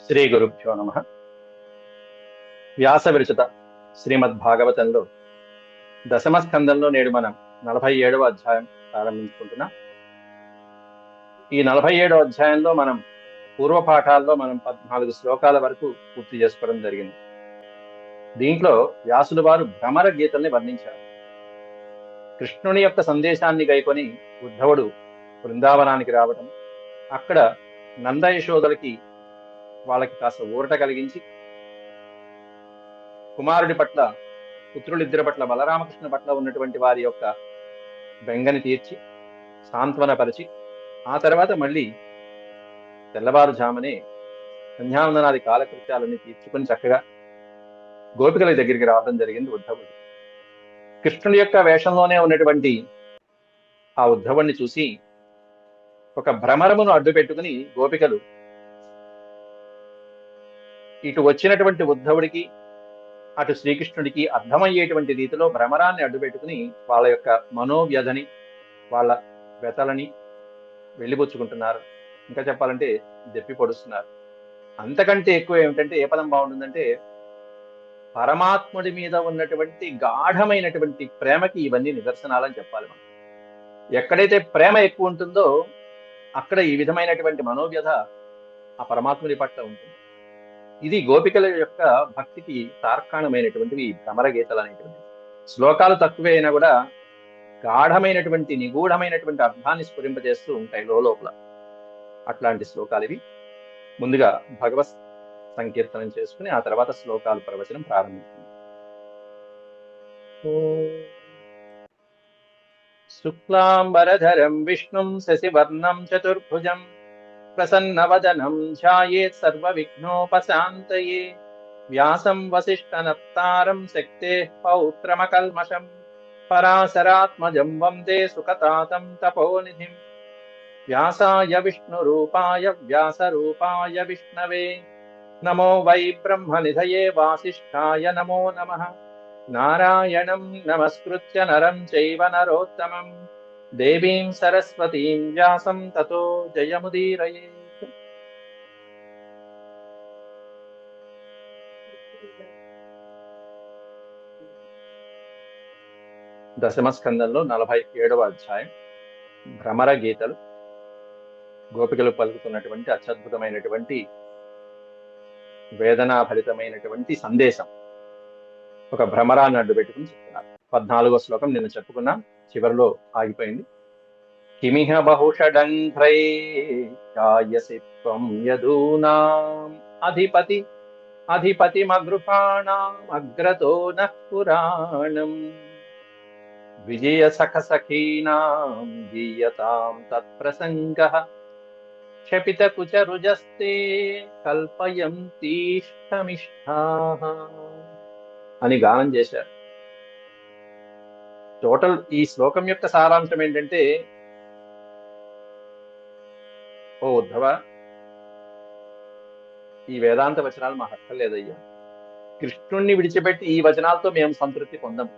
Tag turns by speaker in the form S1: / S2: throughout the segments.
S1: శ్రీ గురుభ్యో నమ. వ్యాస విరచిత శ్రీమద్భాగవతంలో దశమ స్కందంలో నేడు మనం 47వ అధ్యాయం ప్రారంభించుకుంటున్నాం. ఈ 47వ అధ్యాయంలో మనం పూర్వపాఠాల్లో 14 శ్లోకాల వరకు పూర్తి చేసుకోవడం జరిగింది. దీంట్లో వ్యాసులు వారు భ్రమర గీతల్ని వర్ణించారు. కృష్ణుని యొక్క సందేశాన్ని గైకొని ఉద్ధవుడు బృందావనానికి రావడం, అక్కడ నంద యశోదలకి వాళ్ళకి కాస్త ఊరట కలిగించి, కుమారుడి పట్ల, పుత్రులిద్దరి పట్ల, బలరామకృష్ణ పట్ల ఉన్నటువంటి వారి యొక్క బెంగని తీర్చి సాంత్వనపరిచి, ఆ తర్వాత మళ్ళీ తెల్లవారుజామునే సంధ్యావందనాది కాలకృత్యాలన్నీ తీర్చుకొని చక్కగా గోపికల దగ్గరికి రావడం జరిగింది ఉద్ధవుడు. కృష్ణుడి యొక్క వేషంలోనే ఉన్నటువంటి ఆ ఉద్ధవుణ్ణి చూసి ఒక భ్రమరమును అడ్డు పెట్టుకుని గోపికలు ఇటు వచ్చినటువంటి ఉద్ధవుడికి అటు శ్రీకృష్ణుడికి అర్థమయ్యేటువంటి రీతిలో భ్రమరాన్ని అడ్డు పెట్టుకుని వాళ్ళ యొక్క మనోవ్యధని, వాళ్ళ వ్యతలని వెళ్ళిపుచ్చుకుంటున్నారు. ఇంకా చెప్పాలంటే దెప్పి పొడుస్తున్నారు. అంతకంటే ఎక్కువ ఏమిటంటే, ఏ పదం బాగుంటుందంటే, పరమాత్ముడి మీద ఉన్నటువంటి గాఢమైనటువంటి ప్రేమకి ఇవన్నీ నిదర్శనాలని చెప్పాలి మనం. ఎక్కడైతే ప్రేమ ఎక్కువ ఉంటుందో అక్కడ ఈ విధమైనటువంటి మనోవ్యధ ఆ పరమాత్ముడి పట్ల ఉంటుంది. ఇది గోపికల యొక్క భక్తికి తార్కాణమైనటువంటివి భ్రమర గీతలు అనేటువంటివి. శ్లోకాలు తక్కువే అయినా కూడా గాఢమైనటువంటి నిగూఢమైనటువంటి అర్థాన్ని స్ఫురింపజేస్తూ ఉంటాయి లోపల. అట్లాంటి శ్లోకాలు ఇవి. ముందుగా భగవత్ సంకీర్తనం చేసుకుని ఆ తర్వాత శ్లోకాలు ప్రవచనం ప్రారంభిస్తుంది. శుక్లాంబరధరం విష్ణుం శశివర్ణం చతుర్భుజం ప్రసన్నవదనం ధ్యాయేత్ సర్వవిఘ్నోపశాంతయే వ్యాసం వసిష్ఠనప్తారం శక్తేః పౌత్రమకల్మషం పరాశరాత్మజం వందే సుఖతాతం తపోనిధిం వ్యాసాయ విష్ణురూపాయ వ్యాసరూపాయ విష్ణవే నమో వై బ్రహ్మనిధయే వాసిష్ఠాయ నమో నమః. నారాయణం నమస్కృత్య నరం చైవ నరోత్తమం దేవీం సరస్వతీం వ్యాసం తతో జయముదీరయేత్. దశమ స్కందంలో 47వ అధ్యాయం భ్రమర గీతలు. గోపికలు పలుకుతున్నటువంటి అత్యద్భుతమైనటువంటి వేదనాభరితమైనటువంటి సందేశం ఒక భ్రమరాన్ని అడ్డు పెట్టుకుని చెప్తున్నారు. 14వ శ్లోకం నిన్న చెప్పుకున్నాం, చివరిలో ఆగిపోయింది. కిమిహ బహుషడంఘ్రై జాయసి త్వం యదూనాం అధిపతి అధిపతిమగృహాణాం అగ్రతో నః పురాణం విజయ సఖ సఖీనాం గీయతాం తత్ప్రసంగః క్షపిత కుచరుజస్తే కల్పయంతీష్టమిష్టాః అని గానం చేశారు. టోటల్ ఈ శ్లోకం యొక్క సారాంశం ఏంటంటే, ఓ ఉద్ధవ, ఈ వేదాంత వచనాలు మాకు అక్కర్లేదయ్యా. కృష్ణుణ్ణి విడిచిపెట్టి ఈ వచనాలతో మేము సంతృప్తి పొందం.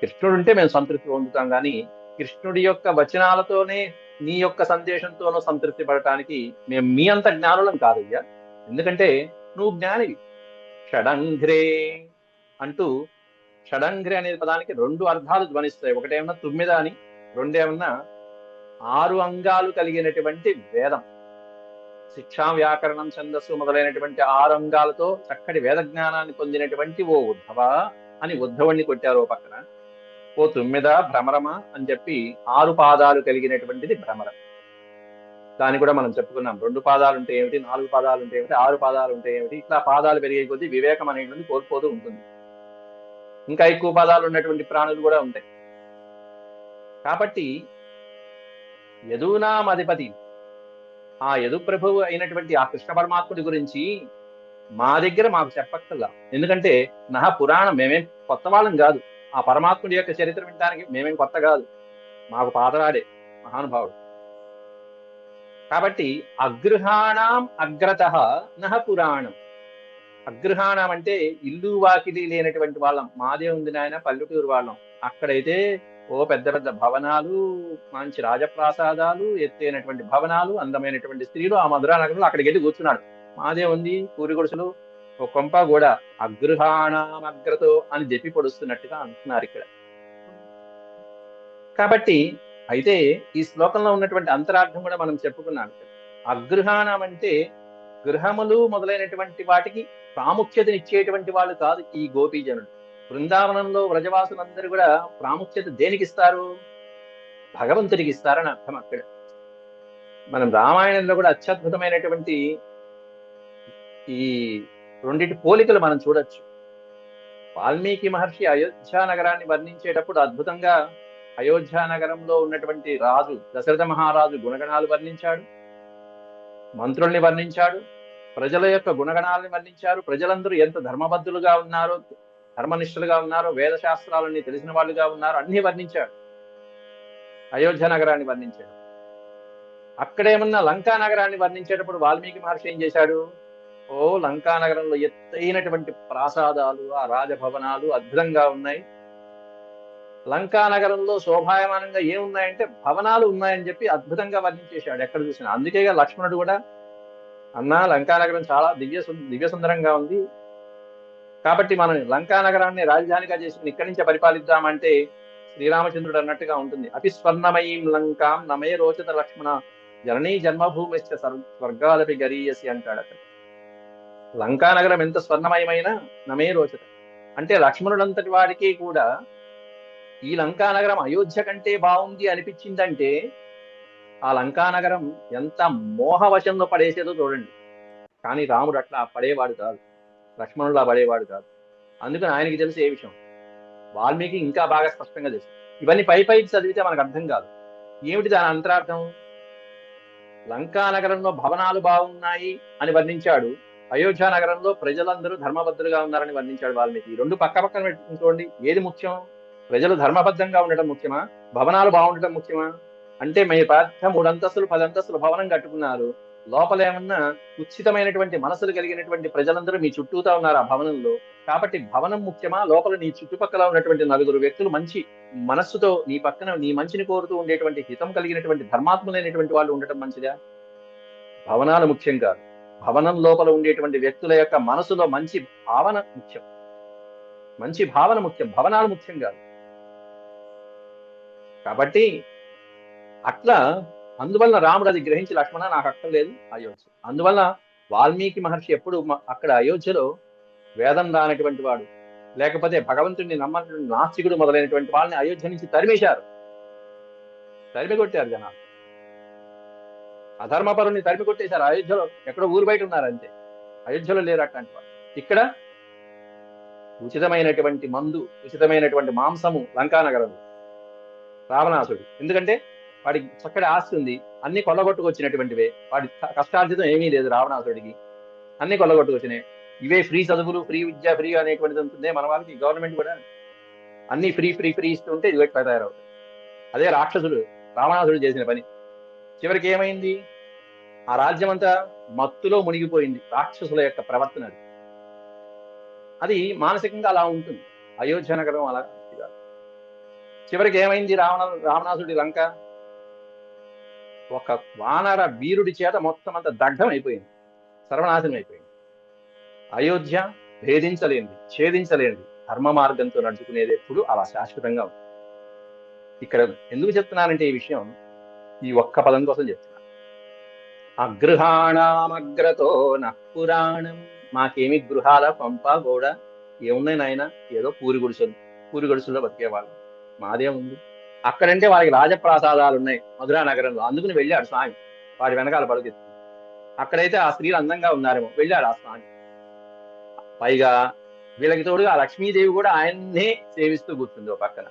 S1: కృష్ణుడు ఉంటే మేము సంతృప్తి పొందుతాం, కానీ కృష్ణుడి యొక్క వచనాలతోనే, నీ యొక్క సందేశంతోనూ సంతృప్తి పడటానికి మేము మీ అంత జ్ఞానులం కాదయ్యా. ఎందుకంటే నువ్వు జ్ఞానివి. షడంఘ్రే అంటూ, షడంఘ్రే అనే పదానికి 2 అర్థాలు ధ్వనిస్తాయి. ఒకటేమన్నా తుమ్మిద అని, రెండేమన్నా 6 అంగాలు కలిగినటువంటి వేదం. శిక్షా, వ్యాకరణం, ఛందస్సు మొదలైనటువంటి 6 అంగాలతో చక్కటి వేద జ్ఞానాన్ని పొందినటువంటి ఓ ఉద్ధవ అని ఉద్ధవుణ్ణి కొట్టారు ఓ పక్కన. ఓ తుమ్మిద, భ్రమరమా అని చెప్పి 6 పాదాలు కలిగినటువంటిది భ్రమరం. దాన్ని కూడా మనం చెప్పుకున్నాం. 2 పాదాలు ఉంటే ఏమిటి, 4 పాదాలు ఉంటే ఏమిటి, 6 పాదాలు ఉంటే ఏమిటి, ఇట్లా పాదాలు పెరిగే కొద్దీ వివేకం అనేటువంటి కోల్పోతూ ఉంటుంది. ఇంకా ఎక్కువ పాదాలు ఉన్నటువంటి ప్రాణులు కూడా ఉంటాయి. కాబట్టి యదూనాం అధిపతి, ఆ యదు ప్రభువు అయినటువంటి ఆ కృష్ణ పరమాత్ముడి గురించి మా దగ్గర మాకు చెప్పక్కర్లా. ఎందుకంటే నహ పురాణం, మేమేం కొత్త వాళ్ళం కాదు. ఆ పరమాత్ముడి యొక్క చరిత్ర వినడానికి మేమేం కొత్త కాదు, మాకు పాతరాడే మహానుభావుడు. కాబట్టి అగృహాణం అగ్రతః నహ పురాణం. అగృహాణం అంటే ఇల్లు వాకిలి లేనటువంటి వాళ్ళం. మాదే ఉంది నాయన పల్లెటూరు వాళ్ళం. అక్కడైతే ఓ పెద్ద పెద్ద భవనాలు, మంచి రాజప్రాసాదాలు, ఎత్తైనటువంటి భవనాలు, అందమైనటువంటి స్త్రీలు. ఆ మధురా నగరంలో అక్కడికి వెళ్ళి కూర్చున్నాడు. మాదే ఉంది పూరి గుడిసెలు, ఒక కొంప కూడా అగృహాణమగ్రతో అని చెప్పి పొడుస్తున్నట్టుగా అంటున్నారు ఇక్కడ. కాబట్టి అయితే ఈ శ్లోకంలో ఉన్నటువంటి అంతరార్థం కూడా మనం చెప్పుకున్నాం. అగృహాణం అంటే గృహములు మొదలైనటువంటి వాటికి ప్రాముఖ్యతనిచ్చేటువంటి వాళ్ళు కాదు ఈ గోపీజనుడు. బృందావనంలో వ్రజవాసులందరూ కూడా ప్రాముఖ్యత దేనికి ఇస్తారు? భగవంతుడికి ఇస్తారని అర్థం అక్కడ. మనం రామాయణంలో కూడా అత్యద్భుతమైనటువంటి ఈ రెండింటి పోలికలు మనం చూడొచ్చు. వాల్మీకి మహర్షి అయోధ్య నగరాన్ని వర్ణించేటప్పుడు అద్భుతంగా అయోధ్య నగరంలో ఉన్నటువంటి రాజు దశరథ మహారాజు గుణగణాలు వర్ణించాడు, మంత్రుల్ని వర్ణించాడు, ప్రజల యొక్క గుణగణాలను వర్ణించారు. ప్రజలందరూ ఎంత ధర్మబద్ధులుగా ఉన్నారో, ధర్మనిష్ఠులుగా ఉన్నారో, వేద శాస్త్రాలన్నీ తెలిసిన వాళ్ళుగా ఉన్నారో అన్ని వర్ణించాడు అయోధ్య నగరాన్ని వర్ణించాడు. అక్కడేమన్నా లంకా నగరాన్ని వర్ణించేటప్పుడు వాల్మీకి మహర్షి ఏం చేశాడు? ఓ లంకా నగరంలో ఎత్తైనటువంటి ప్రాసాదాలు, ఆ రాజభవనాలు అద్భుతంగా ఉన్నాయి. లంకా నగరంలో శోభాయమానంగా ఏమున్నాయంటే భవనాలు ఉన్నాయని చెప్పి అద్భుతంగా వర్ణించేశాడు ఎక్కడ చూసినా. అందుకే లక్ష్మణుడు కూడా, అన్నా లంకా నగరం చాలా దివ్య సుందరంగా ఉంది, కాబట్టి మనం లంకా నగరాన్ని రాజధానిగా చేసుకుని ఇక్కడి నుంచే పరిపాలిద్దామంటే శ్రీరామచంద్రుడు అన్నట్టుగా ఉంటుంది. అతి స్వర్ణమయీం లంకాం నమే రోచత లక్ష్మణ జననీ జన్మభూమిశ్చ స్వర్గాదపి గరీయసి అంటాడు అక్కడ. లంకా నగరం ఎంత స్వర్ణమయమైన నమే రోచత అంటే లక్ష్మణుడంతటి వాడికి కూడా ఈ లంకా నగరం అయోధ్య కంటే బాగుంది అనిపించిందంటే ఆ లంకా నగరం ఎంత మోహవశంలో పడేసేదో చూడండి. కానీ రాముడు అట్లా పడేవాడు కాదు, లక్ష్మణులా పడేవాడు కాదు. అందుకని ఆయనకి తెలిసి ఏ విషయం వాల్మీకి ఇంకా బాగా స్పష్టంగా తెలుసు. ఇవన్నీ పైకి చదివితే మనకు అర్థం కాదు. ఏమిటి దాని అంతరార్థం? లంకా నగరంలో భవనాలు బాగున్నాయి అని వర్ణించాడు, అయోధ్య నగరంలో ప్రజలందరూ ధర్మబద్ధులుగా ఉన్నారని వర్ణించాడు వాల్మీకి. ఈ రెండు పక్క పక్కన పెట్టుకోండి, ఏది ముఖ్యం? ప్రజలు ధర్మబద్ధంగా ఉండటం ముఖ్యమా, భవనాలు బాగుండటం ముఖ్యమా? అంటే మీ పెద్ద 3 అంతస్తులు 10 అంతస్తులు భవనం కట్టుకున్నారు, లోపల ఏమన్నా కుత్సితమైనటువంటి మనసులు కలిగినటువంటి ప్రజలందరూ మీ చుట్టూతా ఉన్నారు ఆ భవనంలో. కాబట్టి భవనం ముఖ్యమా, లోపల నీ చుట్టుపక్కల ఉన్నటువంటి 4 వ్యక్తులు మంచి మనస్సుతో నీ పక్కన నీ మంచిని కోరుతూ ఉండేటువంటి హితం కలిగినటువంటి ధర్మాత్ములైనటువంటి వాళ్ళు ఉండటం మంచిదా? భవనాలు ముఖ్యం కాదు, భవనం లోపల ఉండేటువంటి వ్యక్తుల యొక్క మనసులో మంచి భావన ముఖ్యం. మంచి భావన ముఖ్యం, భవనాలు ముఖ్యం కాదు. కాబట్టి అట్లా అందువలన రాముడు అది గ్రహించి లక్ష్మణ నాకు అక్కర్లేదు అయోధ్య. అందువల్ల వాల్మీకి మహర్షి ఎప్పుడు అక్కడ అయోధ్యలో వేదం రానటువంటి వాడు, లేకపోతే భగవంతుడిని నమ్మనటువంటి నాస్తికుడు మొదలైనటువంటి వాళ్ళని అయోధ్య నుంచి తరిమేశారు, తరిమి కొట్టారు జనాలు. అధర్మపరుని తరిమి కొట్టేశారు. అయోధ్యలో ఎక్కడో ఊరు బయట ఉన్నారంతే, అయోధ్యలో లేరు అట్లాంటి వాళ్ళు. ఇక్కడ ఉచితమైనటువంటి మందు, ఉచితమైనటువంటి మాంసము లంకా నగరంలో రావణాసుడు. ఎందుకంటే వాడికి చక్కటి ఆస్తి ఉంది, అన్ని కొల్లగొట్టుకొచ్చినటువంటివే, వాడి కష్టార్జితం ఏమీ లేదు రావణాసుడికి, అన్ని కొల్లగొట్టుకొచ్చినాయి. ఇవే ఫ్రీ చదువులు, ఫ్రీ విద్య, ఫ్రీ అనేటువంటిది ఉంటుంది మన వాళ్ళకి. గవర్నమెంట్ కూడా అన్ని ఫ్రీ ఇస్తుంటే ఇది తయారవుతుంది. అదే రాక్షసుడు రావణాసుడు చేసిన పని. చివరికి ఏమైంది? ఆ రాజ్యం అంతా మత్తులో మునిగిపోయింది. రాక్షసుల యొక్క ప్రవర్తన అది మానసికంగా అలా ఉంటుంది. అయోధ్య నగరం అలా. చివరికి ఏమైంది? రావణాసుడి లంక ఒక వానర వీరుడి చేత మొత్తం అంతా దగ్ధం అయిపోయింది, సర్వనాశనం అయిపోయింది. అయోధ్య భేదించలేనిది, ఛేదించలేనిది, ధర్మ మార్గంతో నడుచుకునేది ఎప్పుడు అలా శాశ్వతంగా ఉంది. ఇక్కడ ఎందుకు చెప్తున్నానంటే ఈ విషయం ఈ ఒక్క పదం కోసం చెప్తున్నాను. అగృహాణమగ్రతో నఃపురాణం. మాకేమి గృహాల పంప గోడ ఏమున్నాయి నాయన? ఏదో పూరి గుడిసెల్లో బతికేవాళ్ళు. మాదేముంది? అక్కడంటే వాళ్ళకి రాజప్రాసాదాలు ఉన్నాయి మధురా నగరంలో, అందుకుని వెళ్ళాడు స్వామి వాడి వెనకాల పరుగెత్తి. అక్కడైతే ఆ స్త్రీలు అందంగా ఉన్నారేమో, వెళ్ళాడు ఆ స్వామి. పైగా వీళ్ళకి తోడుగా ఆ లక్ష్మీదేవి కూడా ఆయన్నే సేవిస్తూ కూర్చుంది ఓ పక్కన.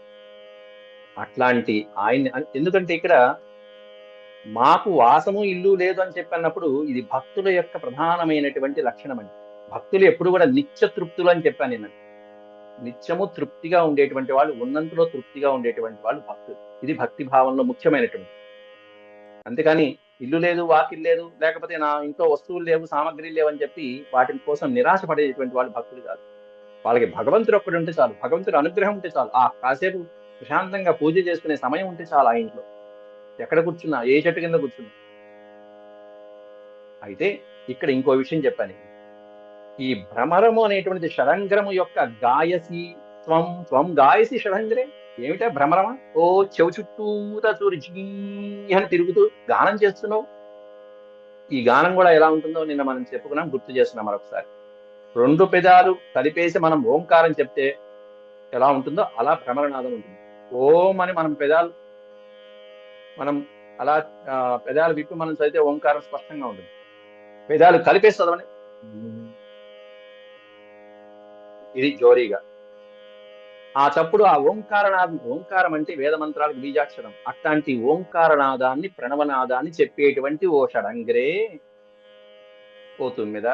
S1: అట్లాంటి ఆయన్ని, ఎందుకంటే ఇక్కడ మాకు వాసము ఇల్లు లేదు అని చెప్పినప్పుడు ఇది భక్తుల యొక్క ప్రధానమైనటువంటి లక్షణం అండి. భక్తులు ఎప్పుడు కూడా నిత్య తృప్తులు అని చెప్పాను నేను. నిత్యము తృప్తిగా ఉండేటువంటి వాళ్ళు, ఉన్నంతలో తృప్తిగా ఉండేటువంటి వాళ్ళు భక్తులు. ఇది భక్తి భావంలో ముఖ్యమైనటువంటి. అంతేకాని ఇల్లు లేదు, వాకిల్ లేదు, లేకపోతే నా ఇంట్లో వస్తువులు లేవు, సామగ్రి లేవు అని చెప్పి వాటి కోసం నిరాశ పడేటువంటి వాళ్ళు భక్తులు కాదు. వాళ్ళకి భగవంతుడు ఒక్కడు ఉంటే చాలు, భగవంతుడు అనుగ్రహం ఉంటే చాలు. కాసేపు ప్రశాంతంగా పూజ చేసుకునే సమయం ఉంటే చాలా ఆ ఇంట్లో. ఎక్కడ కూర్చున్నా, ఏ చెట్టు కింద కూర్చున్నా. అయితే ఇక్కడ ఇంకో విషయం చెప్పాను. ఈ భ్రమరము అనేటువంటిది షడంగ్రము యొక్క గాయసి త్వం త్వం గాయసి షడంగ్రే. ఏమిటా భ్రమరమా? ఓ చెవు చుట్టూతా చూరి జీ అని తిరుగుతూ గానం చేస్తున్నావు. ఈ గానం కూడా ఎలా ఉంటుందో నిన్న మనం చెప్పుకున్నాం, గుర్తు చేస్తున్నాం మరొకసారి. 2 పెదాలు కలిపేసి మనం ఓంకారం చెప్తే ఎలా ఉంటుందో అలా భ్రమరనాదం ఉంటుంది. ఓం అని మనం అలా పెదాలు విప్పి మనం చదివితే ఓంకారం స్పష్టంగా ఉంటుంది. పెదాలు కలిపేసి చదవని, ఇది జోరీగా. ఆ చప్పుడు ఆ ఓంకారనాదం, ఓంకారం అంటే వేద మంత్రాలకు బీజాక్షరం. అట్లాంటి ఓంకారనాదాన్ని, ప్రణవనాదాన్ని చెప్పేటువంటి ఓ షడంగ్రే, ఓ తుమ్మిద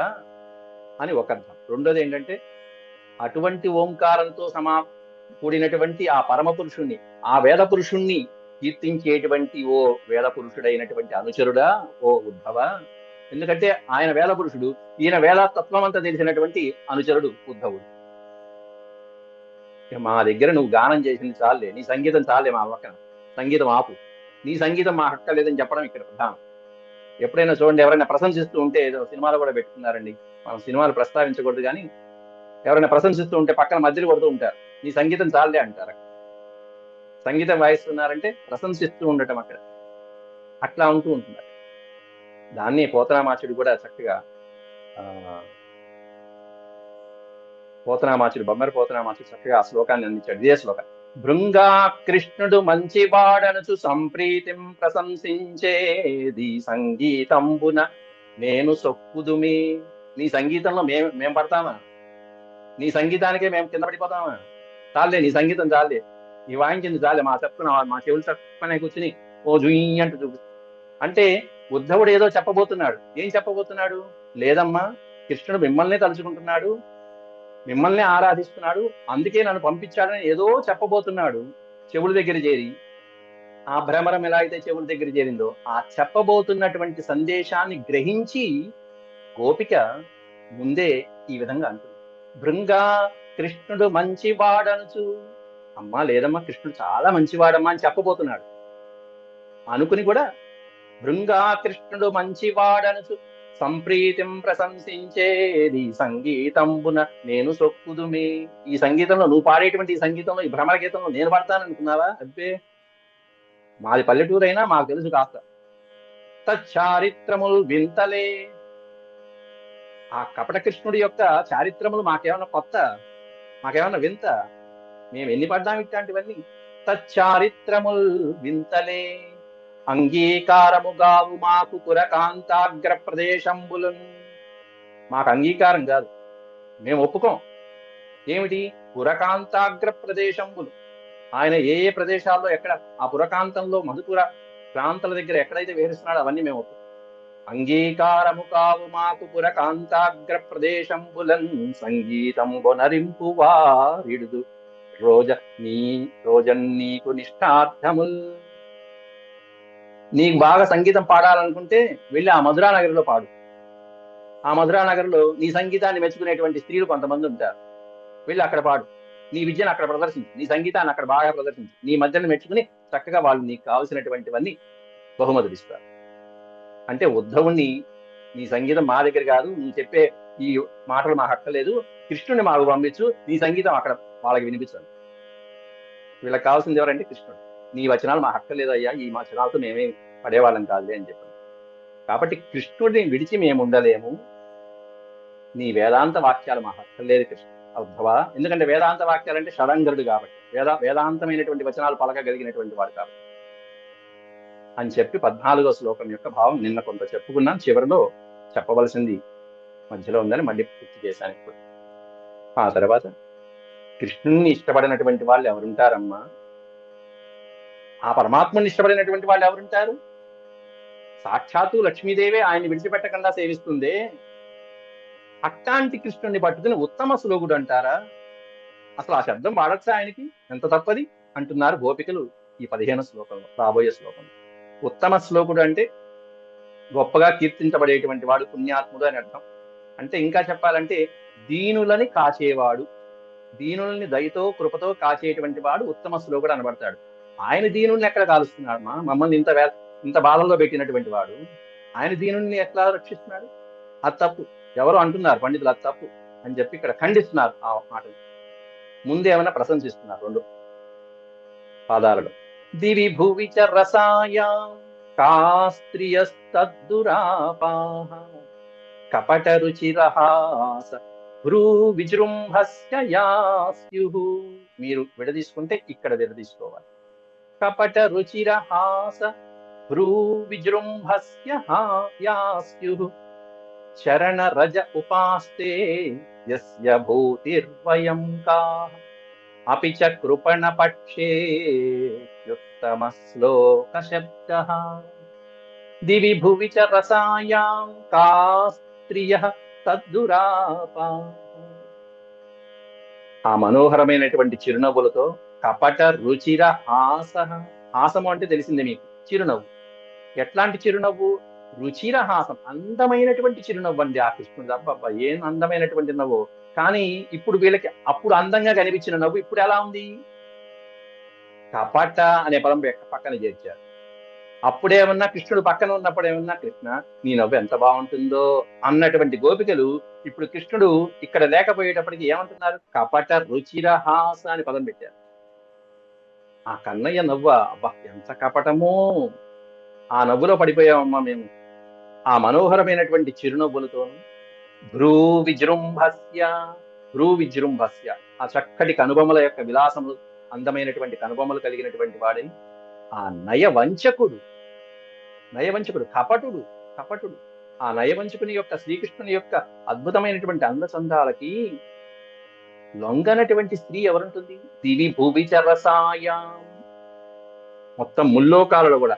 S1: అని ఒక అర్థం. రెండోది ఏంటంటే అటువంటి ఓంకారంతో కూడినటువంటి ఆ పరమ పురుషుణ్ణి, ఆ వేద పురుషుణ్ణి కీర్తించేటువంటి ఓ వేద పురుషుడైనటువంటి అనుచరుడా, ఓ ఉద్ధవ. ఎందుకంటే ఆయన వేద పురుషుడు, ఈయన వేద తత్వం అంతా తెలిసినటువంటి అనుచరుడు ఉద్ధవుడు. మా దగ్గర నువ్వు గానం చేసింది చాలే, నీ సంగీతం చాలే, మా పక్కన సంగీతం ఆపు, నీ సంగీతం మా హక్క లేదని చెప్పడం ఇక్కడ ప్రధానం. ఎప్పుడైనా చూడండి, ఎవరైనా ప్రశంసిస్తూ ఉంటే, ఏదో సినిమాలు కూడా పెట్టుకున్నారండి, మనం సినిమాలు ప్రస్తావించకూడదు కానీ ఎవరైనా ప్రశంసిస్తూ ఉంటే పక్కన మధ్యలో కొడుతూ ఉంటారు, నీ సంగీతం చాలే అంటారు. సంగీతం వాయిస్తున్నారంటే ప్రశంసిస్తూ ఉండటం అక్కడ, అట్లా ఉంటూ ఉంటున్నారు. దాన్ని పోతనామాచుడు కూడా చక్కగా బొమ్మరి పోతనామాచుడు చక్కగా ఆ శ్లోకాన్ని అందించాడు. ఇదే శ్లోకం. భృంగా కృష్ణుడు మంచివాడనుచు సంప్రీతిం ప్రశంసించేది సంగీతంబున నేను సొక్కుదుమి. నీ సంగీతంలో మేం పడతామా? నీ సంగీతానికే మేము కింద పడిపోతామా? చాలే, నీ సంగీతం చాలే, ఈ వాయించింది చాలే, మా చెవులు చెప్పనే కూర్చుని ఓ జుయి అంటూ చూపి అంటే ఉద్ధవుడు ఏదో చెప్పబోతున్నాడు. ఏం చెప్పబోతున్నాడు? లేదమ్మా, కృష్ణుడు మిమ్మల్నే తలుచుకుంటున్నాడు, మిమ్మల్ని ఆరాధిస్తున్నాడు, అందుకే నన్ను పంపించాడని ఏదో చెప్పబోతున్నాడు. చెవుల దగ్గర చేరి, ఆ భ్రమరం ఎలా అయితే చెవుల దగ్గర చేరిందో, ఆ చెప్పబోతున్నటువంటి సందేశాన్ని గ్రహించి గోపిక ముందే ఈ విధంగా అంటుంది. భృంగా కృష్ణుడు మంచివాడనుచు. అమ్మా లేదమ్మా, కృష్ణుడు చాలా మంచివాడమ్మా అని చెప్పబోతున్నాడు. అనుకుని కూడా భృంగా కృష్ణుడు మంచివాడనుచు సంప్రీతిం ప్రశంసించేది సంగీతంబున నేను సొక్కుదుమి. ఈ సంగీతంలో, నువ్వు పాడేటువంటి ఈ సంగీతంలో, ఈ భ్రమర గీతంలో నేను పడతాననుకున్నావా? అబ్బే, మాది పల్లెటూరు అయినా మాకు తెలుసు కాస్త. తచ్చారిత్రములు వింతలే. ఆ కపట కృష్ణుడి యొక్క చారిత్రములు మాకేమన్నా కొత్త, మాకేమన్నా వింత? మేము ఎన్ని పడ్డాం ఇట్లాంటివన్నీ? తచ్చారిత్రముల్ వింతలే అంగీకారముగావు మాకు పురకాంతాగ్ర ప్రదేశంబులను. మాకు అంగీకారం కాదు, మేము ఒప్పుకోం. ఏమిటి? పురకాంతాగ్ర ప్రదేశంబులు. ఆయన ఏ ఏ ప్రదేశాల్లో, ఎక్కడ ఆ పురకాంతంలో మధుపుర ప్రాంతాల దగ్గర ఎక్కడైతే విహరిస్తున్నాడో అవన్నీ మేము ఒప్పుకోం. అంగీకారము కావు మాకు పురకాంతాగ్ర ప్రదేశంబులన్ సంగీతం బొనరింపు వారిడుదు రోజన్ నీకు నిష్ఠార్థముల్. నీకు బాగా సంగీతం పాడాలనుకుంటే వెళ్ళి ఆ మధురా నగర్లో పాడు. ఆ మధురా నగర్లో నీ సంగీతాన్ని మెచ్చుకునేటువంటి స్త్రీలు కొంతమంది ఉంటారు, వెళ్ళి అక్కడ పాడు. నీ విద్యను అక్కడ ప్రదర్శించు, నీ సంగీతాన్ని అక్కడ బాగా ప్రదర్శించు. నీ మధ్యను మెచ్చుకుని చక్కగా వాళ్ళు నీకు కావలసినటువంటివన్నీ బహుమతులు ఇస్తారు. అంటే ఉద్ధవుణ్ణి, నీ సంగీతం మా దగ్గర కాదు, నువ్వు చెప్పే ఈ మాటలు మాకు హక్కలేదు, కృష్ణుడిని మాకు పంపించు, నీ సంగీతం అక్కడ వాళ్ళకి వినిపించాలి. వీళ్ళకి కావాల్సింది ఎవరంటే కృష్ణుడు. నీ వచనాలు మా హక్కలేదు అయ్యా, ఈ వచనాలతో మేమే పడేవాళ్ళం కాదులే అని చెప్పాను. కాబట్టి కృష్ణుడిని విడిచి మేము ఉండలేము, నీ వేదాంత వాక్యాలు మా హక్కలేదు కృష్ణ ఉద్ధవ. ఎందుకంటే వేదాంత వాక్యాలు అంటే షడంగరుడు కాబట్టి, వేదాంతమైనటువంటి వచనాలు పలకగలిగినటువంటి వాడు కాబట్టి అని చెప్పి 14వ శ్లోకం యొక్క భావం నిన్న కొంత చెప్పుకున్నాం. చివరిలో చెప్పవలసింది మధ్యలో ఉందని మళ్ళీ పూర్తి చేశాను ఇప్పుడు. ఆ తర్వాత కృష్ణుణ్ణి ఇష్టపడినటువంటి వాళ్ళు ఎవరుంటారమ్మా? ఆ పరమాత్మని ఇష్టపడినటువంటి వాళ్ళు ఎవరుంటారు? సాక్షాత్తు లక్ష్మీదేవే ఆయన్ని విడిచిపెట్టకుండా సేవిస్తుందే. అట్లాంటి కృష్ణుణ్ణి పట్టుకుని ఉత్తమ శ్లోకుడు అంటారా? అసలు ఆ శబ్దం వాడచ్చా ఆయనకి? ఎంత తప్పది అంటున్నారు గోపికలు ఈ 15వ శ్లోకంలో, రాబోయే శ్లోకంలో. ఉత్తమ శ్లోకుడు అంటే గొప్పగా కీర్తించబడేటువంటి వాడు, పుణ్యాత్ముడు అని అర్థం. అంటే ఇంకా చెప్పాలంటే దీనులని కాచేవాడు, దీనుల్ని దయతో కృపతో కాచేటువంటి వాడు ఉత్తమ శ్లోకుడు అనబడతాడు. ఆయన దీనుల్ని ఎక్కడ కాలుస్తున్నాడు? మమ్మల్ని ఇంత బాధల్లో పెట్టినటువంటి వాడు ఆయన దీనుల్ని ఎట్లా రక్షిస్తున్నాడు? అది తప్పు. ఎవరో అంటున్నారు పండితులు అది తప్పు అని చెప్పి ఇక్కడ ఖండిస్తున్నారు ఆ మాటని. ముందేమైనా ప్రశంసిస్తున్నారు 2 పాదాలలో. దివి భువి చ రసాయా కాస్త్రియస్తద్దురాపాః కపట రుచిరహాస భ్రూ విజృంభస్య యాస్యుః. మీరు విడదీసుకుంటే ఇక్కడ విడదీసుకోవాలి. కపట రుచిరహాస భ్రూ విజృంభస్య యాస్యుః చరణ రజ ఉపాస్తే యస్య భూతిర్వయం కాః అపి చ కృపణ పక్షే యుత్తమ శ్లోక శబ్దః. దివి భువి చ రసాయాం కాస్త్రియః తద్దురాపాః. ఆ మనోహరమైనటువంటి చిరునవ్వులతో కపట రుచిర హాసః. హాసము అంటే తెలిసిందే మీకు, చిరునవ్వు. ఎట్లాంటి చిరునవ్వు? రుచిర హాసం, అందమైనటువంటి చిరునవ్వు అండి ఆ కృష్ణుడు. అబ్బబ్బా ఏం అందమైనటువంటి నవ్వు. కానీ ఇప్పుడు వీళ్ళకి అప్పుడు అందంగా కనిపించిన నవ్వు ఇప్పుడు ఎలా ఉంది? కపట అనే పదం పక్కన చేర్చారు. అప్పుడేమన్నా కృష్ణుడు పక్కన ఉన్నప్పుడు ఏమన్నా కృష్ణ నీ నవ్వు ఎంత బాగుంటుందో అన్నటువంటి గోపికలు ఇప్పుడు కృష్ణుడు ఇక్కడ లేకపోయేటప్పటికి ఏమంటున్నారు? కపట రుచిరహాస అని పదం పెట్టారు. ఆ కన్నయ్య నవ్వ అబ్బా ఎంత కపటమో, ఆ నవ్వులో పడిపోయామమ్మా మేము. ఆ మనోహరమైనటువంటి చిరునవ్వులతోనూ భ్రూ విజృంభస్య, భ్రూ విజృంభస్య, ఆ చక్కటి కనుబొమ్మల యొక్క విలాసములు, అందమైనటువంటి కనుబొమ్మలు కలిగినటువంటి వాడిని, ఆ నయవంచకుడు కపటుడు ఆ నయవంచకుని యొక్క శ్రీకృష్ణుని యొక్క అద్భుతమైనటువంటి అందచందాలకి లొంగనటువంటి స్త్రీ ఎవరుంటుంది? దివి భూవి చరసాయాం. మొత్తం ముల్లోకాలలో కూడా,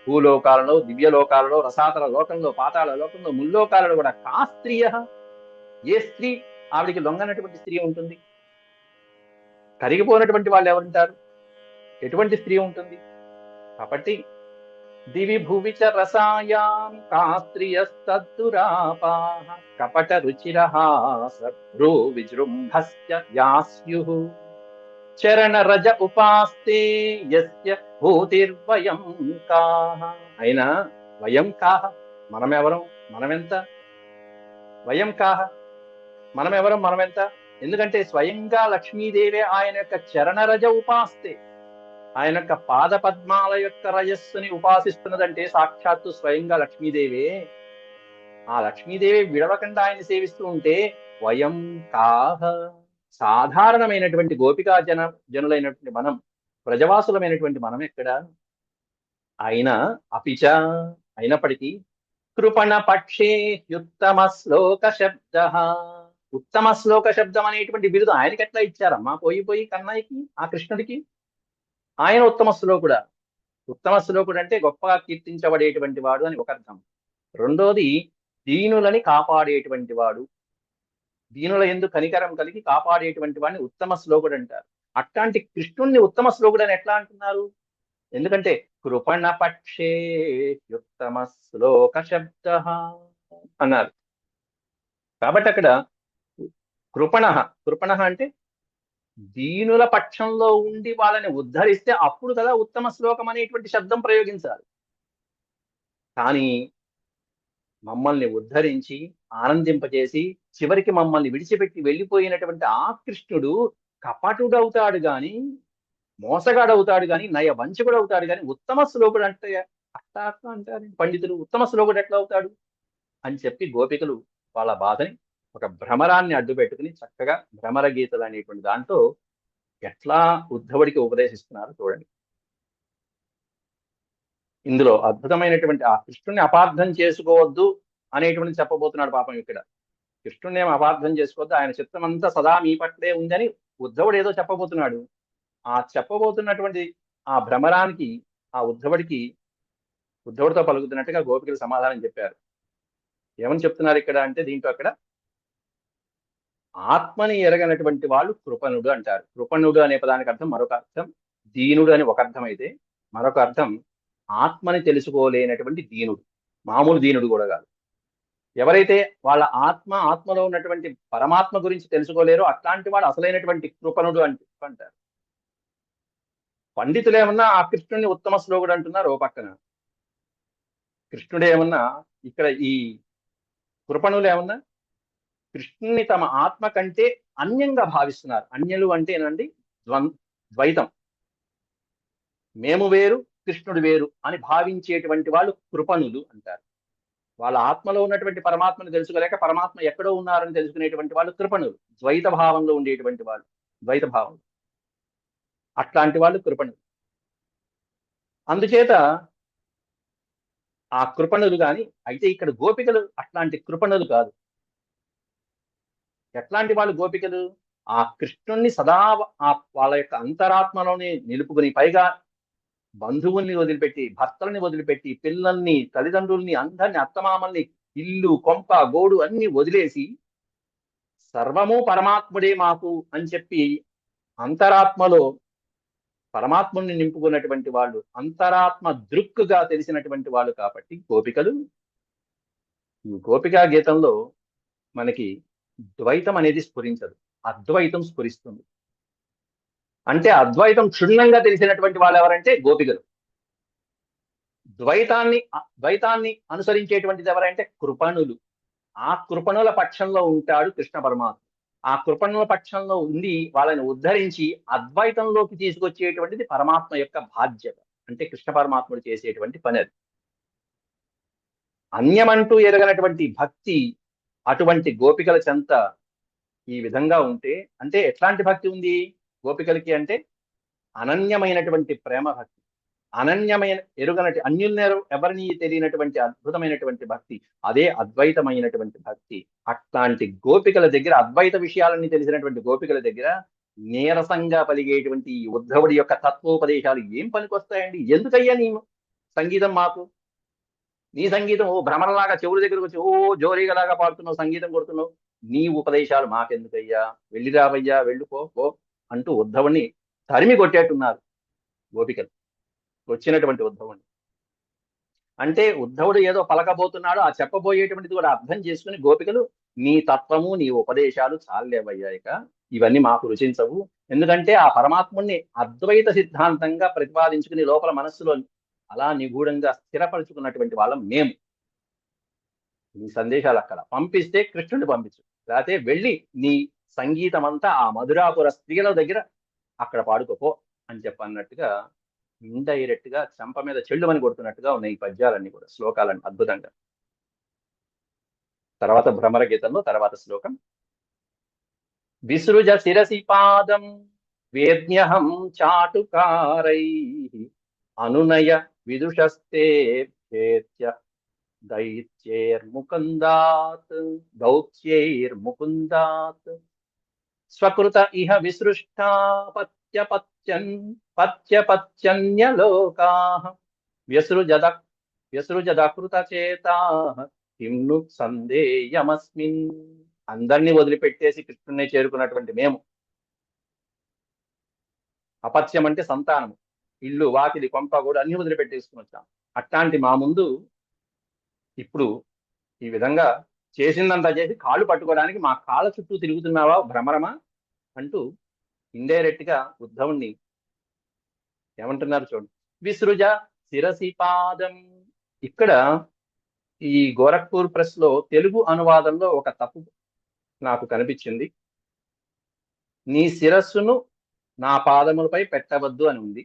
S1: భూలోకాలలో, దివ్యలోకాలలో, రసాతల లోకంలో, పాతాళ లోకంలో, ముల్లోకాలలో కూడా కా స్త్రీయ, ఏ స్త్రీ ఆవిడికి లొంగనటువంటి స్త్రీ ఉంటుంది? కరిగిపోయినటువంటి వాళ్ళు ఎవరుంటారు? ఎటువంటి స్త్రీ ఉంటుంది? కాబట్టి దివి భువి చ రసాయాం కాస్త్రియస్తద్దురాపాః కపట రుచిరహాస భ్రూ విజృంభస్య యాస్యుః చరణ రజ ఉపాస్తే యస్య భూతిర్వయం కాః. అయినా వయం కాః, మనమెవరం, మనమెంత? వయం కాః, మనమెవరం, మనమెంత? ఎందుకంటే స్వయంగా లక్ష్మీదేవే ఆయన యొక్క చరణరజ ఉపాస్తే, ఆయన యొక్క పాద పద్మాల యొక్క రజస్సుని ఉపాసిస్తున్నదంటే సాక్షాత్తు స్వయంగా లక్ష్మీదేవే. ఆ లక్ష్మీదేవి విడవకుండా ఆయన సేవిస్తూ ఉంటే వయం కాహ, సాధారణమైనటువంటి గోపికా జనులైనటువంటి మనం, ప్రజవాసులమైనటువంటి మనం ఎక్కడ? అయినా అపిచ, అయినప్పటికీ కృపణ పక్షే ఉత్తమ శ్లోక శబ్ద, ఉత్తమ శ్లోక శబ్దం అనేటువంటి బిరుదు ఆయనకి ఎట్లా ఇచ్చారమ్మా? పోయి కన్నయ్యకి, ఆ కృష్ణుడికి. ఆయన ఉత్తమ శ్లోకుడా? ఉత్తమ శ్లోకుడు అంటే గొప్పగా కీర్తించబడేటువంటి వాడు అని ఒక అర్థం. రెండోది దీనులని కాపాడేటువంటి వాడు, దీనుల యందు కనికరం కలిగి కాపాడేటువంటి వాడిని ఉత్తమ శ్లోకుడు అంటారు. అట్లాంటి కృష్ణుణ్ణి ఉత్తమ శ్లోకుడు అని ఎట్లా అంటున్నారు? ఎందుకంటే కృపణ పక్షే ఉత్తమ శ్లోక శబ్ద అన్నారు. కాబట్టి అక్కడ కృపణ అంటే దీనుల పక్షంలో ఉండి వాళ్ళని ఉద్ధరిస్తే అప్పుడు కదా ఉత్తమ శ్లోకం అనేటువంటి శబ్దం ప్రయోగించాలి. కానీ మమ్మల్ని ఉద్ధరించి ఆనందింపజేసి చివరికి మమ్మల్ని విడిచిపెట్టి వెళ్ళిపోయినటువంటి ఆ కృష్ణుడు కపటుడవుతాడు గాని, మోసగాడవుతాడు గాని, నయ వంచకుడు అవుతాడు గాని ఉత్తమ శ్లోకుడు అంటే అట్లా అంటారు పండితులు. ఉత్తమ శ్లోకుడు ఎట్లా అవుతాడు అని చెప్పి గోపికలు వాళ్ళ బాధని ఒక భ్రమరాన్ని అడ్డు పెట్టుకుని చక్కగా భ్రమర గీతలు అనేటువంటి దాంట్లో ఎట్లా ఉద్ధవుడికి ఉపదేశిస్తున్నారు చూడండి. ఇందులో అద్భుతమైనటువంటి ఆ కృష్ణుని అపార్థం చేసుకోవద్దు అనేటువంటి చెప్పబోతున్నాడు పాపం ఇక్కడ. కృష్ణుని ఏం అపార్థం చేసుకోవద్దు, ఆయన చిత్తం అంతా సదా మీ పట్లే ఉందని ఉద్ధవుడు ఏదో చెప్పబోతున్నాడు. ఆ చెప్పబోతున్నటువంటి ఆ భ్రమరానికి ఆ ఉద్ధవుడితో పలుకుతున్నట్టుగా గోపికలు సమాధానం చెప్పారు. ఏమని చెప్తున్నారు ఇక్కడ అంటే, దీంట్లో అక్కడ ఆత్మని ఎరగనటువంటి వాళ్ళు కృపణుడు అంటారు. కృపణుడు అనే పదానికి అర్థం మరొక అర్థం దీనుడు అని ఒక అర్థం అయితే, మరొక అర్థం ఆత్మని తెలుసుకోలేనటువంటి దీనుడు. మామూలు దీనుడు కూడా కాదు. ఎవరైతే వాళ్ళ ఆత్మలో ఉన్నటువంటి పరమాత్మ గురించి తెలుసుకోలేరో అట్లాంటి వాడు అసలైనటువంటి కృపణుడు అంటారు. పండితులు ఏమన్నా ఆ కృష్ణుడిని ఉత్తమ శ్లోకుడు అంటున్నారు ఓ పక్కన, కృష్ణుడు ఏమన్నా ఇక్కడ ఈ కృపణులు ఏమన్నా కృష్ణుని తమ ఆత్మ కంటే అన్యంగా భావిస్తున్నారు. అన్యులు అంటేనండి ద్వైతం, మేము వేరు కృష్ణుడు వేరు అని భావించేటువంటి వాళ్ళు కృపణులు అంటారు. వాళ్ళ ఆత్మలో ఉన్నటువంటి పరమాత్మను తెలుసుకోలేక పరమాత్మ ఎక్కడో ఉన్నారని తెలుసుకునేటువంటి వాళ్ళు కృపణులు, ద్వైత భావంలో ఉండేటువంటి వాళ్ళు, ద్వైత భావం, అట్లాంటి వాళ్ళు కృపణులు. అందుచేత ఆ కృపణులు గాని, అయితే ఇక్కడ గోపికలు అట్లాంటి కృపణులు కాదు. ఎట్లాంటి వాళ్ళు గోపికలు? ఆ కృష్ణుణ్ణి సదా వాళ్ళ యొక్క అంతరాత్మలోనే నిలుపుకుని, పైగా బంధువుల్ని వదిలిపెట్టి, భర్తల్ని వదిలిపెట్టి, పిల్లల్ని, తల్లిదండ్రుల్ని, అందరిని, అత్తమామల్ని, ఇల్లు కొంప గోడు అన్ని వదిలేసి సర్వము పరమాత్ముడే మాకు అని చెప్పి అంతరాత్మలో పరమాత్ముని నింపుకున్నటువంటి వాళ్ళు, అంతరాత్మ దృక్కుగా తెలిసినటువంటి వాళ్ళు కాబట్టి గోపికలు. ఈ గోపికా గీతంలో మనకి ద్వైతం అనేది స్ఫురించదు, అద్వైతం స్ఫురిస్తుంది. అంటే అద్వైతం క్షుణ్ణంగా తెలిసినటువంటి వాళ్ళు ఎవరంటే గోపికలు. ద్వైతాన్ని అనుసరించేటువంటిది ఎవరంటే కృపణులు. ఆ కృపణుల పక్షంలో ఉంటాడు కృష్ణ పరమాత్మ. ఆ కృపణుల పక్షంలో ఉండి వాళ్ళని ఉద్ధరించి అద్వైతంలోకి తీసుకొచ్చేటువంటిది పరమాత్మ యొక్క బాధ్యత. అంటే కృష్ణ పరమాత్ముడు చేసేటువంటి పని అది. అన్యమంటూ ఎరగనటువంటి భక్తి అటువంటి గోపికల చెంత ఈ విధంగా ఉంటే, అంటే ఎట్లాంటి భక్తి ఉంది గోపికలకి అంటే అనన్యమైనటువంటి ప్రేమ భక్తి, అనన్యమైన ఎరుగనటి అన్యుల్ని ఎవరిని తెలియనటువంటి అద్భుతమైనటువంటి భక్తి, అదే అద్వైతమైనటువంటి భక్తి. అట్లాంటి గోపికల దగ్గర, అద్వైత విషయాలన్నీ తెలిసినటువంటి గోపికల దగ్గర నీరసంగా పలిగేటువంటి ఈ ఉద్ధవుడి యొక్క తత్వోపదేశాలు ఏం పనికొస్తాయండి? ఎందుకయ్యా నీ సంగీతం మాకు? నీ సంగీతం ఓ భ్రమరలాగా చెవుల దగ్గరకు వచ్చి ఓ జోరీగలాగా పాడుతున్నావు, సంగీతం కొడుతున్నావు, నీ ఉపదేశాలు మాకెందుకయ్యా, వెళ్ళి రావయ్యా, వెళ్ళిపో అంటూ ఉద్ధవుణ్ణి తరిమి కొట్టేట్టున్నారు గోపికలు. వచ్చినటువంటి ఉద్ధవుణ్ణి అంటే ఉద్ధవుడు ఏదో పలకబోతున్నాడు, ఆ చెప్పబోయేటువంటిది కూడా అర్థం చేసుకుని గోపికలు నీ తత్వము నీ ఉపదేశాలు చాలేవయ్యా, ఇక ఇవన్నీ మాకు రుచించవు. ఎందుకంటే ఆ పరమాత్ముణ్ణి అద్వైత సిద్ధాంతంగా ప్రతిపాదించుకుని లోపల మనస్సులో అలా నిగూఢంగా స్థిరపరుచుకున్నటువంటి వాళ్ళం మేము. నీ సందేశాలు అక్కడ పంపిస్తే కృష్ణుడిని పంపించు, లేకపోతే వెళ్ళి నీ సంగీతం అంతా ఆ మధురాపుర స్త్రీల దగ్గర అక్కడ పాడుకోపో అని చెప్పన్నట్టుగా ఇండైరెక్ట్ గా చెంప మీద చెల్లుమని కొడుతున్నట్టుగా ఉన్నాయి ఈ పద్యాలన్నీ కూడా, శ్లోకాలన్నీ అద్భుతంగా. తర్వాత భ్రమర గీతంలో తర్వాత శ్లోకం, విసృజ శిరసి పాదం వేద్యహం చాటుకారై అనునయ విదుషస్తే భేత్య దౌత్యైర్ముకుందాత్ స్వకృత ఇహ విసృష్టా పత్యపత్యన్యలోకాః వ్యసృజదకృతచేతాః కిమ్ను సందేయమస్మిన్. అందరినీ వదిలిపెట్టేసి కృష్ణున్నే చేరుకున్నటువంటి మేము, అపత్యం అంటే సంతానము, ఇల్లు వాకిలి కొంప కూడా అన్ని వదిలిపెట్టేసుకుని వచ్చాం. అట్లాంటి మా ముందు ఇప్పుడు ఈ విధంగా చేసిందంతా చేసి కాళ్ళు పట్టుకోవడానికి మా కాళ్ళ చుట్టూ తిరుగుతున్నావా భ్రమరమా అంటూ ఇండైరెక్ట్ గా ఉద్ధవుణ్ణి ఏమంటున్నారు చూడండి. విసృజ శిరసి పాదం. ఇక్కడ ఈ గోరఖ్పూర్ ప్రెస్ లో తెలుగు అనువాదంలో ఒక తప్పు నాకు కనిపించింది. నీ శిరస్సును నా పాదములపై పెట్టవద్దు అని ఉంది.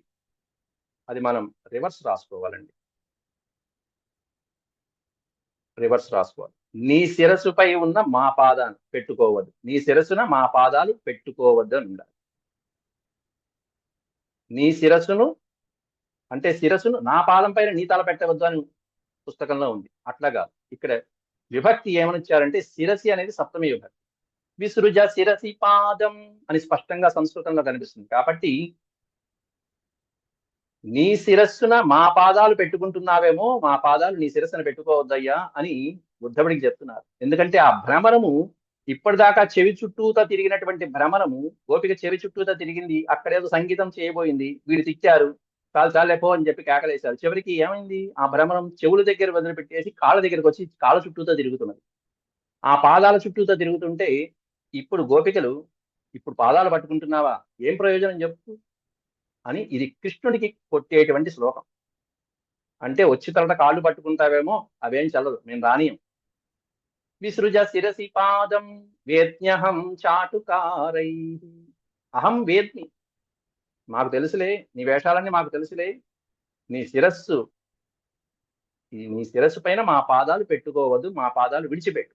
S1: అది మనం రివర్స్ రాసుకోవాలండి. రివర్స్ రాసుకోవాలి. నీ శిరస్సుపై ఉన్న మా పాదాన్ని పెట్టుకోవద్దు, నీ శిరస్సున మా పాదాలు పెట్టుకోవద్దు అని ఉండాలి. నీ శిరస్సును అంటే శిరస్సును నా పాదం పైన నీ తల పెట్టవద్దు అని పుస్తకంలో ఉంది. అట్లాగా ఇక్కడ విభక్తి ఏమనిచ్చారంటే శిరసి అనేది సప్తమి విభక్తి. విసృజ శిరసి పాదం అని స్పష్టంగా సంస్కృతంలో కనిపిస్తుంది. కాబట్టి నీ శిరస్సున మా పాదాలు పెట్టుకుంటున్నావేమో, మా పాదాలు నీ శిరస్సును పెట్టుకోవద్దయ్యా అని ఉద్ధవుడికి చెప్తున్నారు. ఎందుకంటే ఆ భ్రమరము ఇప్పటిదాకా చెవి చుట్టూతా తిరిగినటువంటి భ్రమరము, గోపిక చెవి చుట్టూతా తిరిగింది, అక్కడేదో సంగీతం చేయబోయింది, వీడు తిట్టారు, చాలేపో అని చెప్పి కేకలేశారు. చివరికి ఏమైంది, ఆ భ్రమరం చెవుల దగ్గర వదిలిపెట్టేసి కాళ్ళ దగ్గరకు వచ్చి కాళ్ళ చుట్టూతో తిరుగుతున్నది. ఆ పాదాల చుట్టూతో తిరుగుతుంటే ఇప్పుడు గోపికలు ఇప్పుడు పాదాలు పట్టుకుంటున్నావా, ఏం ప్రయోజనం చెప్పు అని ఇది కృష్ణుడికి కొట్టేటువంటి శ్లోకం. అంటే వచ్చి తర్వాత కాళ్ళు పట్టుకుంటావేమో, అవేం చల్లదు, మేము రానియం. విసృజ శిరసి పాదం వేద్యహం చాటుకారై. అహం వేద్మి, మాకు తెలుసులే నీ వేషాలన్నీ మాకు తెలుసులే, నీ శిరస్సు నీ శిరస్సు పైన మా పాదాలు పెట్టుకోవద్దు, మా పాదాలు విడిచిపెట్టు.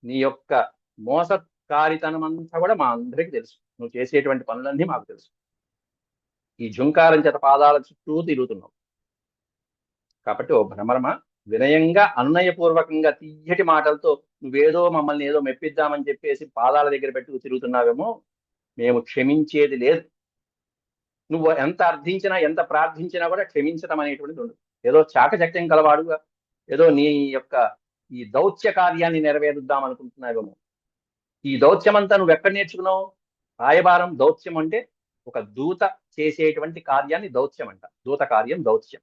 S1: నీ యొక్క మోసకారితనం అంతా కూడా మా అందరికీ తెలుసు, నువ్వు చేసేటువంటి పనులన్నీ మాకు తెలుసు. ఈ ఝుంకారం చేత పాదాల చుట్టూ తిరుగుతున్నావు. కాబట్టి ఓ భ్రమరమ, వినయంగా అనునయపూర్వకంగా తీయటి మాటలతో నువ్వేదో మమ్మల్ని ఏదో మెప్పిద్దామని చెప్పేసి పాదాల దగ్గర పెట్టుకు తిరుగుతున్నావేమో, మేము క్షమించేది లేదు. నువ్వు ఎంత అర్థించినా ఎంత ప్రార్థించినా కూడా క్షమించడం అనేటువంటిది ఉండదు. ఏదో చాకచక్యం కలవాడుగా ఏదో నీ యొక్క ఈ దౌత్య కార్యాన్ని నెరవేరుద్దాం అనుకుంటున్నావేమో. ఈ దౌత్యం అంతా నువ్వు ఎక్కడ నేర్చుకున్నావు? రాయబారం దౌత్యం అంటే ఒక దూత చేసేటువంటి కార్యాన్ని దౌత్యం అంట. దూత కార్యం దౌత్యం.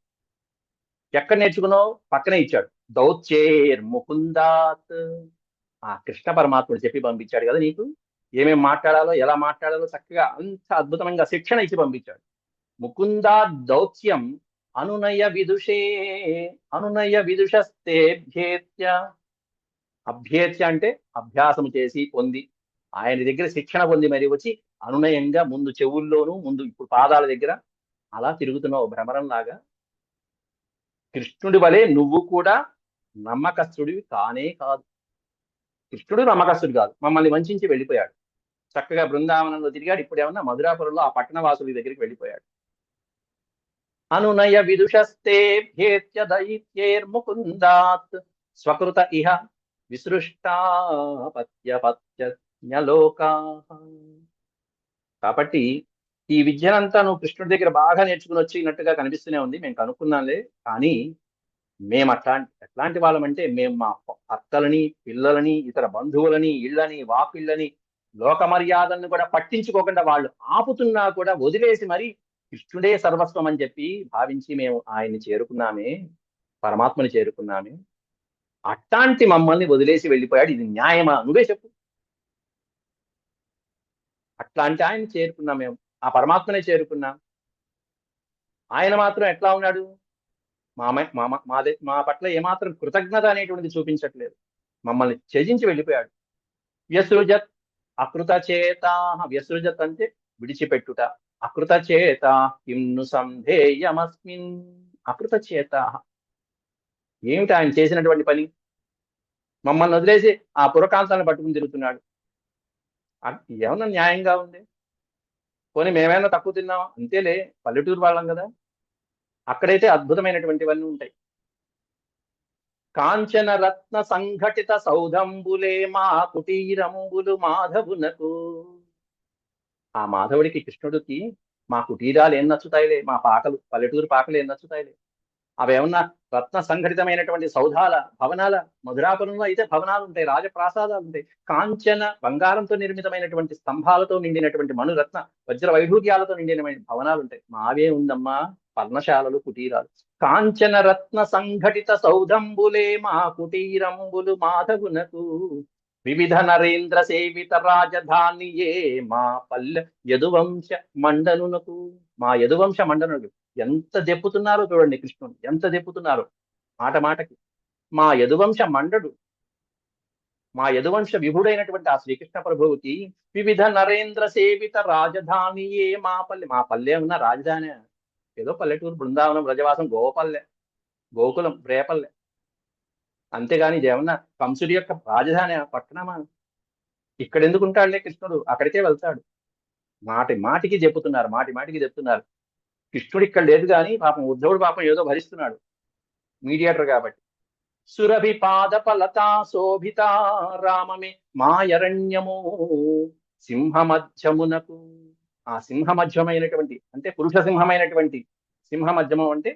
S1: ఎక్కడ నేర్చుకున్నావు? పక్కనే ఇచ్చాడు, దౌత్యేర్ ముకుందాత్. ఆ కృష్ణ పరమాత్ముడు చెప్పి పంపించాడు కదా నీకు, ఏమేం మాట్లాడాలో ఎలా మాట్లాడాలో చక్కగా అంత అద్భుతంగా శిక్షణ ఇచ్చి పంపించాడు. ముకుందా దౌత్యం అనునయ విదుషే, అనునయ విదుషస్తేభ్యేత్య. అభ్యేత్య అంటే అభ్యాసం చేసి పొంది, ఆయన దగ్గర శిక్షణ పొంది మరి వచ్చి అనునయంగా ముందు చెవుల్లోనూ ముందు ఇప్పుడు పాదాల దగ్గర అలా తిరుగుతున్నావు భ్రమరంలాగా. కృష్ణుడి వలె నువ్వు కూడా నమ్మకస్తుడివి కానే కాదు. కృష్ణుడు నమ్మకస్తుడు కాదు, మమ్మల్ని వంచి వెళ్ళిపోయాడు. చక్కగా బృందావనంలో తిరిగాడు, ఇప్పుడు ఏమన్నా మధురాపురంలో ఆ పట్టణ వాసుల దగ్గరికి వెళ్ళిపోయాడు. అనునయ విదుషస్తేభ్యేత్య దైత్యేర్ముకుందాత్ స్వకృత ఇహ విసృష్టాపత్యపత్యలోకా. కాబట్టి ఈ విద్యనంతా నువ్వు కృష్ణుడి దగ్గర బాగా నేర్చుకుని వచ్చినట్టుగా కనిపిస్తూనే ఉంది, మేము కనుక్కున్నాంలే. కానీ మేము ఎట్లాంటి వాళ్ళమంటే, మేము మా అత్తలని, పిల్లలని, ఇతర బంధువులని, ఇళ్ళని, వాకిళ్ళని, లోక మర్యాదలను కూడా పట్టించుకోకుండా వాళ్ళు ఆపుతున్నా కూడా వదిలేసి మరి కృష్ణుడే సర్వస్వం అని చెప్పి భావించి మేము ఆయన్ని చేరుకున్నామే, పరమాత్మని చేరుకున్నామే. అట్లాంటి మమ్మల్ని వదిలేసి వెళ్ళిపోయాడు, ఇది న్యాయమా? నువ్వే చెప్పు. అట్లాంటి ఆయన చేరుకున్నాం, మేము ఆ పరమాత్మనే చేరుకున్నాం. ఆయన మాత్రం ఎట్లా ఉన్నాడు? మా పట్ల ఏమాత్రం కృతజ్ఞత అనేటువంటిది చూపించట్లేదు, మమ్మల్ని త్యజించి వెళ్ళిపోయాడు. వ్యసృజత్ అకృత చేత. వ్యసృజత్ అంటే విడిచిపెట్టుట. అకృత చేత కిమ్ను సంధేయమస్మిన్. అకృత చేత ఏమిటి ఆయన చేసినటువంటి పని? మమ్మల్ని వదిలేసి ఆ పురకాంతాలను పట్టుకుని తిరుగుతున్నాడు. ఏమన్నా న్యాయంగా ఉంది? పోనీ మేమైనా తక్కువ తిన్నామా? అంతేలే, పల్లెటూరు వాళ్ళం కదా, అక్కడైతే అద్భుతమైనటువంటివన్నీ ఉంటాయి. కాంచన రత్న సంఘటిత సౌధంబులే మా కుటీరంబులు మాధవునకు. ఆ మాధవుడికి, కృష్ణుడికి మా కుటీరాలు ఏం నచ్చుతాయిలే, మా పాకలు, పల్లెటూరు పాకలు ఏం నచ్చుతాయిలే. అవేమన్నా రత్న సంఘటితమైనటువంటి సౌధాల, భవనాల? మధురాపురంలో అయితే భవనాలు ఉంటాయి, రాజప్రాసాదాలు ఉంటాయి. కాంచన బంగారంతో నిర్మితమైనటువంటి స్తంభాలతో నిండినటువంటి మనురత్న వజ్ర వైఢూర్యాలతో నిండిన భవనాలు ఉంటాయి. మావే ఉందమ్మా పర్ణశాలలు, కుటీరాలు. కాంచన రత్న సంఘటిత సౌధంబులే మా కుటీరంబులు మాధవునకు. వివిధ నరేంద్ర సేవిత రాజధానియే మా పల్లె యదువంశ మండనునకు. మా యదువంశ మండనునకు ఎంత దెప్పుతున్నారో చూడండి, కృష్ణుడు ఎంత దెప్పుతున్నారో మాట మాటకి. మా యదువంశ మండడు, మా యదువంశ విభుడైనటువంటి ఆ శ్రీకృష్ణ ప్రభువుకి వివిధ నరేంద్ర సేవిత రాజధానియే మా పల్లె. మా పల్లె ఉన్న రాజధాని ఏదో పల్లెటూరు, బృందావనం, బ్రజవాసం, గోపల్లె, గోకులం, రేపల్లె, అంతేగాని ఇదేమన్నా కంసుడి యొక్క రాజధాని పట్టణమా? ఇక్కడ ఎందుకు ఉంటాడులే కృష్ణుడు, అక్కడికే వెళ్తాడు. మాటి మాటికి చెప్పుతున్నారు, మాటి మాటికి చెప్తున్నారు. కృష్ణుడు ఇక్కడ లేదు కానీ పాపం ఉద్ధవుడు పాపం ఏదో భరిస్తున్నాడు, మీడియేటర్ కాబట్టి. సురభి పాద ఫలతా శోభిత రామమే మాయరణ్యము సింహ మధ్యమునకు. ఆ సింహ మధ్యమైనటువంటి అంటే పురుష సింహమైనటువంటి, సింహ మధ్యమం అంటే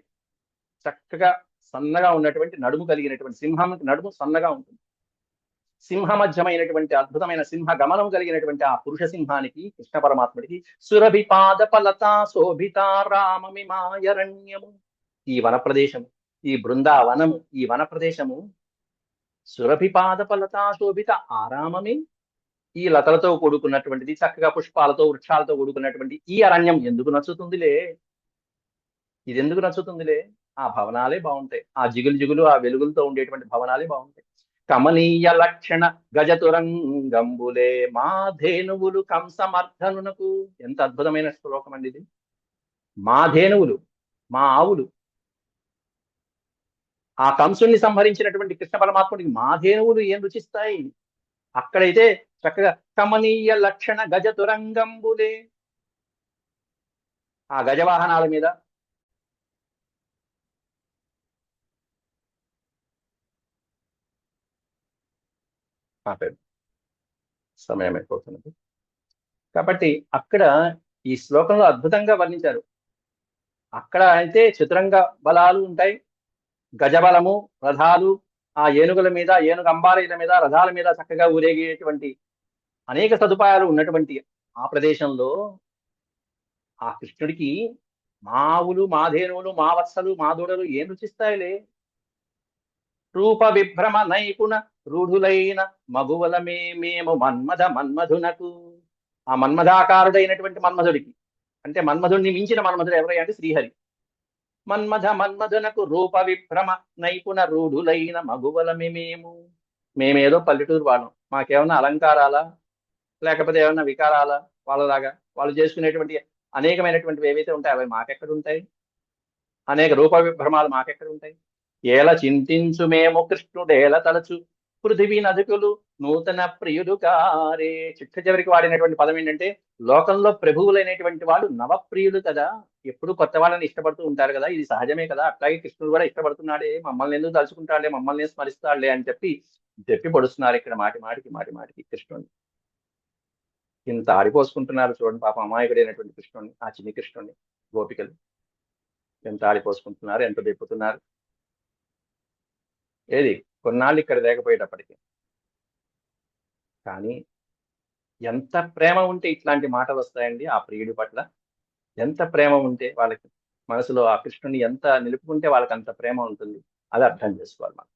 S1: చక్కగా సన్నగా ఉన్నటువంటి నడుము కలిగినటువంటి, సింహం నడుము సన్నగా ఉంటుంది. సింహ మధ్యమైనటువంటి అద్భుతమైన సింహ గమనం కలిగినటువంటి ఆ పురుష సింహానికి, కృష్ణ పరమాత్ముడికి సురభి పాద ఫలతా శోభిత రామమి మాయరణ్యము. ఈ వన ప్రదేశము, ఈ బృందావనము, ఈ వన ప్రదేశము సురభిపాద ఫలతా శోభిత ఆరామమే ఈ లతలతో కూడుకున్నటువంటిది, చక్కగా పుష్పాలతో వృక్షాలతో కూడుకున్నటువంటి ఈ అరణ్యం ఎందుకు నచ్చుతుందిలే? ఇది ఎందుకు నచ్చుతుందిలే? ఆ భవనాలే బాగుంటాయి, ఆ జిగులు జిగులు ఆ వెలుగులతో ఉండేటువంటి భవనాలే బాగుంటాయి. కమనీయ లక్షణ గజతురంగంబులే మా ధేనువులు కంసమర్ధనునకు. ఎంత అద్భుతమైన శ్లోకం అండి ఇది. మా ధేనువులు, మా ఆవులు, ఆ కంసుని సంహరించినటువంటి కృష్ణ పరమాత్ముడికి మా ధేనువులు ఏం రుచిస్తాయి? అక్కడైతే చక్కగా కమనీయ లక్షణ గజతురంగంబులే, ఆ గజవాహనాల మీద ఆపారు, సమయం అయిపోతున్నది. కాబట్టి అక్కడ ఈ శ్లోకంలో అద్భుతంగా వర్ణించారు. అక్కడ అయితే చతురంగ బలాలు ఉంటాయి, గజబలము, రథాలు, ఆ ఏనుగుల మీద, ఏనుగు అంబారీల మీద, రథాల మీద చక్కగా ఊరేగేటువంటి అనేక సదుపాయాలు ఉన్నటువంటి ఆ ప్రదేశంలో ఆ కృష్ణుడికి మా ఆవులు, మా ధేనువులు, మా వత్సలు, మా దూడలు ఏం రుచిస్తాయిలే? రూప విభ్రమ నైపుణ రూఢులైన మగువలమే మేము మన్మథ మన్మధునకు. ఆ మన్మథాకారుడైనటువంటి మన్మధుడికి, అంటే మన్మధుడిని మించిన మన్మధుడు ఎవరయ్యా అంటే శ్రీహరి. మన్మథ మన్మధునకు రూప విభ్రమ నైపుణ రూఢులైన మగువలమే మేము. మేమేదో పల్లెటూరు వాళ్ళం, మాకేమన్నా అలంకారాలా, లేకపోతే ఏమన్నా వికారాలా? వాళ్ళలాగా వాళ్ళు చేసుకునేటువంటి అనేకమైనటువంటివి ఏవైతే ఉంటాయి అవి మాకెక్కడ ఉంటాయి? అనేక రూప విభ్రమాలు మాకెక్కడ ఉంటాయి? ఏల చింతించు మేము కృష్ణుడేల తలచు పృథివీ నదుకులు నూతన ప్రియుడు కారే. చిట్ట చివరికి వాడినటువంటి పదం ఏంటంటే, లోకంలో ప్రభువులైనటువంటి వాళ్ళు నవప్రియులు కదా, ఎప్పుడు కొత్త వాళ్ళని ఇష్టపడుతూ ఉంటారు కదా, ఇది సహజమే కదా, అట్లాగే కృష్ణుడు కూడా ఇష్టపడుతున్నాడే, మమ్మల్ని ఎందుకు తలుచుకుంటాడులే, మమ్మల్ని స్మరిస్తాడులే అని చెప్పి పొడుస్తున్నారు ఇక్కడ మాటి మాటికి మాటి మాటికి కృష్ణుడిని. ఇంత ఆడిపోసుకుంటున్నారు చూడండి పాపం అమాయకుడైనటువంటి కృష్ణుడిని, ఆ చిన్ని కృష్ణుడిని. గోపికలు ఎంత ఆడిపోసుకుంటున్నారు, ఎంత దెప్పుతున్నారు. ఏది కొన్నాళ్ళు ఇక్కడ లేకపోయేటప్పటికి. కానీ ఎంత ప్రేమ ఉంటే ఇట్లాంటి మాటలు వస్తాయండి ఆ ప్రియుడి పట్ల. ఎంత ప్రేమ ఉంటే వాళ్ళకి మనసులో ఆ కృష్ణుని ఎంత నిలుపుకుంటే వాళ్ళకి అంత ప్రేమ ఉంటుంది. అది అర్థం చేసుకోవాలి మనం.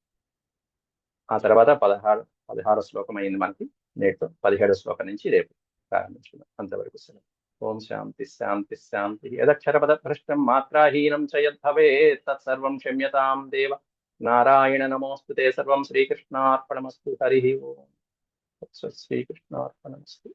S1: ఆ తర్వాత 16 శ్లోకం అయింది మనకి. నేటితో 17 శ్లోకం నుంచి రేపు ప్రారంభించుకుందాం. అంతవరకు సెలవు. ఓం శాంతి శాంతి శాంతి. యదక్షరపద భ్రష్టం మాత్రాహీనం చ యద్భవేత్ తత్సర్వం క్షమ్యతాం దేవ. నారాయణ నమోస్తుతే. సర్వం శ్రీకృష్ణార్పణమస్తు. హరి ఓం. శ్రీకృష్ణార్పణమస్తు.